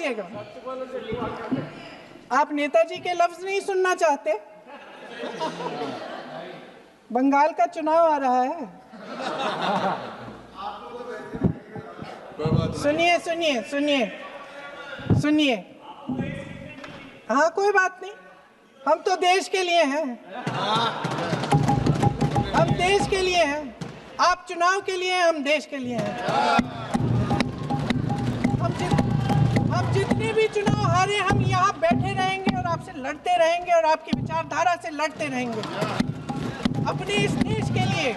बोलिएगा। आप नेताजी के लफ्ज नहीं सुनना चाहते? बंगाल का चुनाव आ रहा है। सुनिए सुनिए सुनिए सुनिए। हाँ, कोई बात नहीं, हम तो देश के लिए हैं, हम देश के लिए हैं। आप चुनाव के लिए, हम देश के लिए हैं। हम जितने भी चुनाव हारे, हम यहाँ बैठे रहेंगे और आपसे लड़ते रहेंगे और आपकी विचारधारा से लड़ते रहेंगे। अपने इस देश के लिए,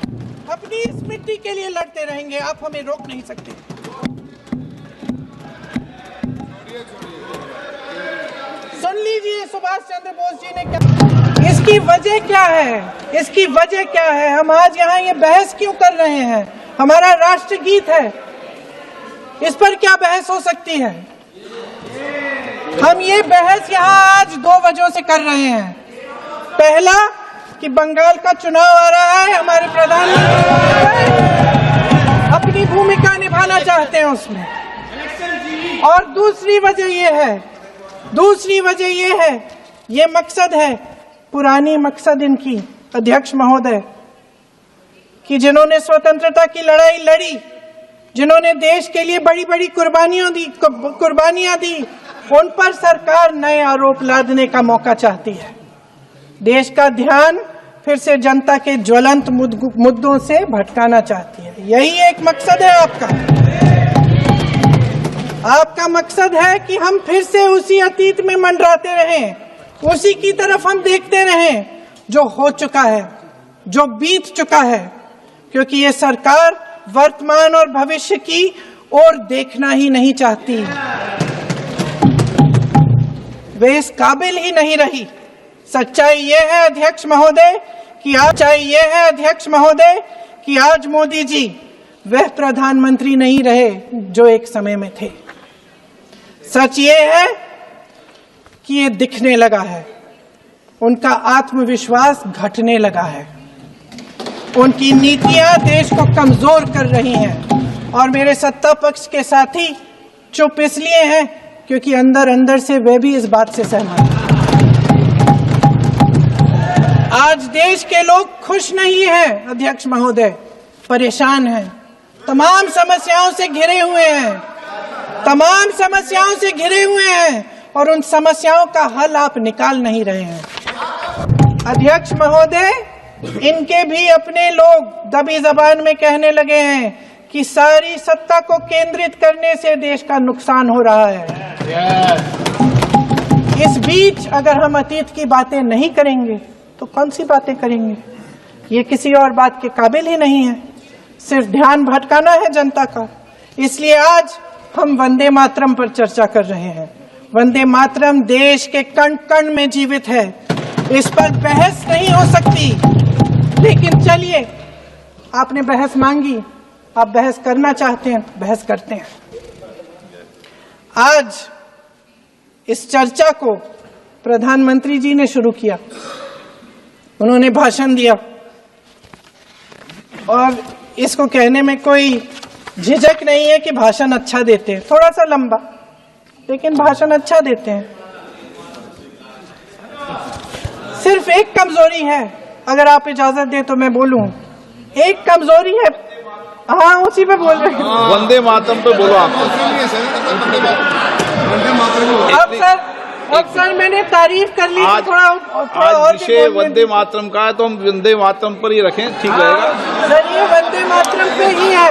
अपनी इस मिट्टी के लिए लड़ते रहेंगे। आप हमें रोक नहीं सकते। सुन लीजिए सुभाष चंद्र बोस जी ने क्या, इसकी वजह क्या है, इसकी वजह क्या है, हम आज यहाँ ये बहस क्यों कर रहे हैं? हमारा राष्ट्रगीत है, इस पर क्या बहस हो सकती है? हम ये बहस यहाँ आज दो वजहों से कर रहे हैं। पहला कि बंगाल का चुनाव आ रहा है, हमारे प्रधानमंत्री अपनी भूमिका निभाना चाहते हैं उसमें। और दूसरी वजह ये है, ये मकसद है, पुरानी मकसद इनकी अध्यक्ष महोदय, कि जिन्होंने स्वतंत्रता की लड़ाई लड़ी, जिन्होंने देश के लिए बड़ी बड़ी कुर्बानियां दी, उन पर सरकार नए आरोप लादने का मौका चाहती है। देश का ध्यान फिर से जनता के ज्वलंत मुद्दों से भटकाना चाहती है। यही एक मकसद है आपका मकसद है कि हम फिर से उसी अतीत में मंडराते रहें, उसी की तरफ हम देखते रहें जो हो चुका है, जो बीत चुका है, क्योंकि ये सरकार वर्तमान और भविष्य की ओर देखना ही नहीं चाहती। वे इस काबिल ही नहीं रही। सच्चाई ये है अध्यक्ष महोदय कि आज मोदी जी वह प्रधानमंत्री नहीं रहे जो एक समय में थे। सच ये है कि ये दिखने लगा है, उनका आत्मविश्वास घटने लगा है, उनकी नीतियां देश को कमजोर कर रही हैं। और मेरे सत्ता पक्ष के साथी चुप इसलिए हैं क्योंकि अंदर अंदर से वे भी इस बात से सहमत हैं। आज देश के लोग खुश नहीं हैं अध्यक्ष महोदय, परेशान हैं, तमाम समस्याओं से घिरे हुए हैं और उन समस्याओं का हल आप निकाल नहीं रहे हैं। अध्यक्ष महोदय, इनके भी अपने लोग दबी जबान में कहने लगे हैं कि सारी सत्ता को केंद्रित करने से देश का नुकसान हो रहा है। इस बीच अगर हम अतीत की बातें नहीं करेंगे तो कौन सी बातें करेंगे? ये किसी और बात के काबिल ही नहीं है, सिर्फ ध्यान भटकाना है जनता का। इसलिए आज हम वंदे मातरम पर चर्चा कर रहे हैं। वंदे मातरम देश के कण कण में जीवित है, इस पर बहस नहीं हो सकती। लेकिन चलिए, आपने बहस मांगी, आप बहस करना चाहते हैं, बहस करते हैं। आज इस चर्चा को प्रधानमंत्री जी ने शुरू किया, उन्होंने भाषण दिया और इसको कहने में कोई झिझक नहीं है कि भाषण अच्छा देते हैं, थोड़ा सा लंबा, लेकिन भाषण अच्छा देते हैं। सिर्फ एक कमजोरी है, अगर आप इजाजत दें तो मैं बोलूं, एक कमजोरी है। हाँ, उसी पे बोल रहे हैं, वंदे मातरम पे बोलो आप। अब सर मैंने तारीफ कर ली, थोड़ा और विषय वंदे मातरम का है तो हम वंदे मातरम पर ही रखें, ठीक रहेगा सर। ये वंदे मातरम पे ही है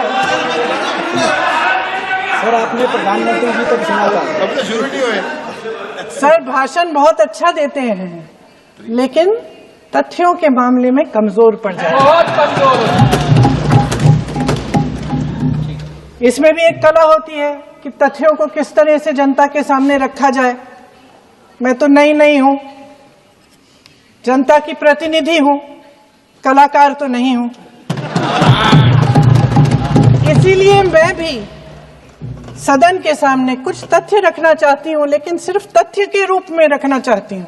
सर। आपने प्रधानमंत्री जी को सुना था, अब तो शुरू नहीं हुए। सर भाषण बहुत अच्छा देते हैं, लेकिन तथ्यों के मामले में कमजोर पड़ जाते हैं, बहुत कमजोर। इसमें भी एक कला होती है कि तथ्यों को किस तरह से जनता के सामने रखा जाए। मैं तो नहीं हूं, जनता की प्रतिनिधि हूं, कलाकार तो नहीं हूं। इसीलिए मैं भी सदन के सामने कुछ तथ्य रखना चाहती हूं, लेकिन सिर्फ तथ्य के रूप में रखना चाहती हूं।